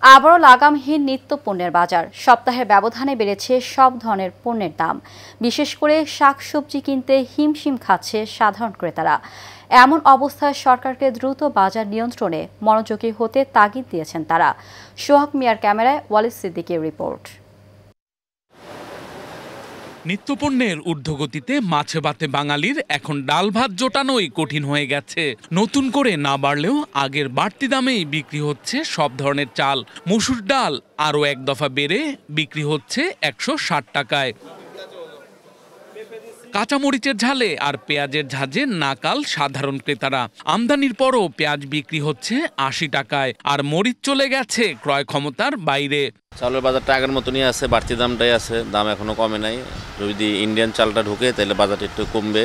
আবারও লাগামহীন নিত্য পণ্যের বাজার। সপ্তাহের ব্যবধানে বেড়েছে সব ধরনের পণ্যের দাম। বিশেষ করে শাকসবজি কিনতে হিমশিম খাচ্ছে সাধারণ ক্রেতারা। এমন অবস্থায় সরকারকে দ্রুত বাজার নিয়ন্ত্রণে মনোযোগী হতে তাগিদ দিয়েছেন তারা। সোহাগ মিয়ার ক্যামেরায় ওয়ালিদ সিদ্দিকীর রিপোর্ট। নিত্যপণ্যের ঊর্ধ্বগতিতে মাছে ভাতে বাঙালির এখন ডাল ভাত জোটানোই কঠিন হয়ে গেছে। নতুন করে না বাড়লেও আগের বাড়তি দামেই বিক্রি হচ্ছে সব ধরনের চাল। মসুর ডাল আরও এক দফা বেড়ে বিক্রি হচ্ছে 160 টাকায়। কাঁচামরিচের ঝালে আর পেঁয়াজের ঝাঁঝে নাকাল সাধারণ ক্রেতারা। আমদানির পরও পেঁয়াজ বিক্রি হচ্ছে 80 টাকায়, আর মরিচ চলে গেছে ক্রয় ক্ষমতার বাইরে। চালের বাজারটা আগের মতনই আছে, বাড়তি দামটাই আছে, দাম এখনো কমে নাই। যদি ইন্ডিয়ান চালটা ঢুকে তাহলে বাজারটা একটু কমবে।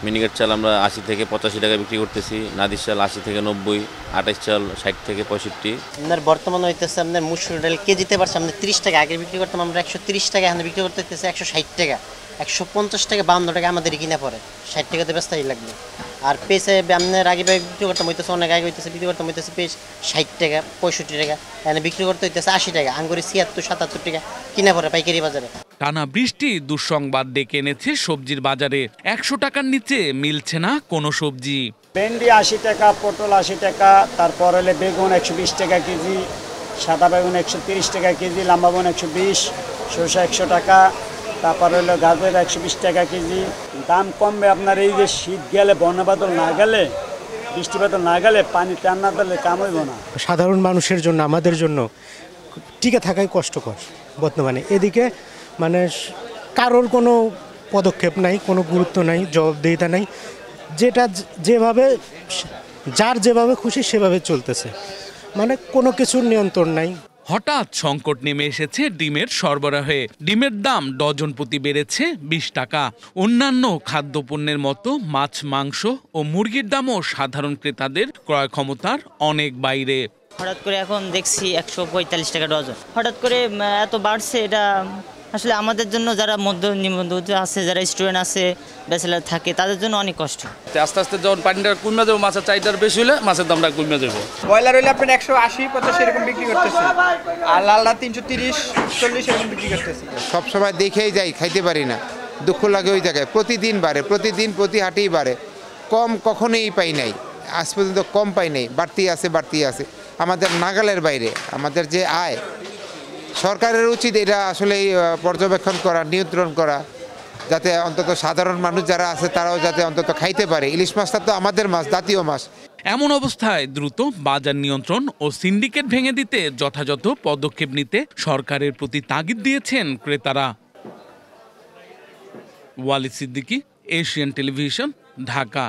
মিনিকেট চাল আমরা 80 থেকে 85 টাকা বিক্রি করতেছি, নাদির চাল 80 থেকে 90, 28 চাল 60 থেকে 65। আপনার বর্তমানে হইতেছে আপনার মুসুর ডাল কেজিতে পারছে আপনার 30 টাকা, আগে বিক্রি করতাম আমরা 130 টাকা, এখন বিক্রি করতে হইতেছে 160 টাকা, 150 টাকা, 52 টাকা আমাদের কিনা পড়ে, 60 টাকাতে ব্যস্তাই লাগবে। আর পেঁচে আপনার আগে বিক্রি করতাম হইতেছে অনেক আগে হইতেছে বিক্রি করতাম হইতেছে পেঁচ 60 টাকা 65 টাকা, এখানে বিক্রি করতে হইতেছে 80 টাকা, আঙ্গুরি 76 77 টাকা কিনা পড়ে পাইকারি বাজারে। টানা বৃষ্টি দুঃসংবাদ ডেকে এনেছে সবজির বাজারে। 100 টাকার নিচে মিলছে না কোনো সবজি। ভেন্ডি 80 টাকা, পটল 80 টাকা, তারপর হলে বেগুন 120 টাকা কেজি, সাদা বেগুন 130 টাকা কেজি, লম্বা বেগুন 120, সরষা 100 টাকা, তারপর হলো গাজর 120 টাকা কেজি। দাম কমবে আপনার এই যে শীত গেলে, বন্যা বাদল না গেলে, বৃষ্টি বাদল না গেলে, পানি টান না দিলে কাম হইব না। সাধারণ মানুষের জন্য, আমাদের জন্য টিকে থাকাই কষ্টকর বর্তমানে। এদিকে মানে কারোর কোনো পদক্ষেপ নাই, কোনো গুরুত্ব নাই, জবাবদিহিতা নাই। যেটা যেভাবে যার যেভাবে খুশি সেভাবে চলতেছে, মানে কোনো কিছুর নিয়ন্ত্রণ নাই। হঠাৎ সংকট নেমে এসেছে ডিমের সরবরাহে। ডিমের দাম ডজন প্রতি বেড়েছে 20 টাকা। অন্যান্য খাদ্যপণ্যের মতো মাছ, মাংস ও মুরগির দামও সাধারণ ক্রেতাদের ক্রয় ক্ষমতার অনেক বাইরে। হঠাৎ করে এখন দেখছি 145 টাকা ডজন। হঠাৎ করে এত বাড়ছে, এটা আসলে আমাদের জন্য যারা মধ্যবিত্ত আছে, যারা স্টুডেন্ট আছে, ব্যাচেলার থাকে, তাদের জন্য অনেক কষ্ট। আস্তে আস্তে যখন পানিটা কমে যাবে, মাছের চাহিদার বেশি হলে মাছের দামটা কমে যাবে। ব্রয়লার হইলে আপনার 180 85 এরকম বিক্রি করতেছে, আর লালটা 330 40 এরকম বিক্রি করতেছে। সবসময় দেখেই যাই, খাইতে পারি না, দুঃখ লাগে ওই জায়গায়। প্রতিদিন বাড়ে, প্রতিদিন প্রতি হাটেই বাড়ে, কম কখনোই পাই নাই, আজ পর্যন্ত কম পাই নাই, বাড়তি আছে বাড়তি আছে, আমাদের নাগালের বাইরে। আমাদের যে আয়, সরকারের উচিত এটা আসলে পর্যবেক্ষণ করা, নিয়ন্ত্রণ করা, যাতে অন্তত সাধারণ মানুষ যারা আছে তারাও যাতে অন্তত খাইতে পারে। ইলিশ মাছটা তো আমাদের মাছ, জাতীয় মাছ। এমন অবস্থায় দ্রুত বাজার নিয়ন্ত্রণ ও সিন্ডিকেট ভেঙে দিতে যথাযথ পদক্ষেপ নিতে সরকারের প্রতি তাগিদ দিয়েছেন ক্রেতারা। Walid Siddiqui, Asian television, Dhaka.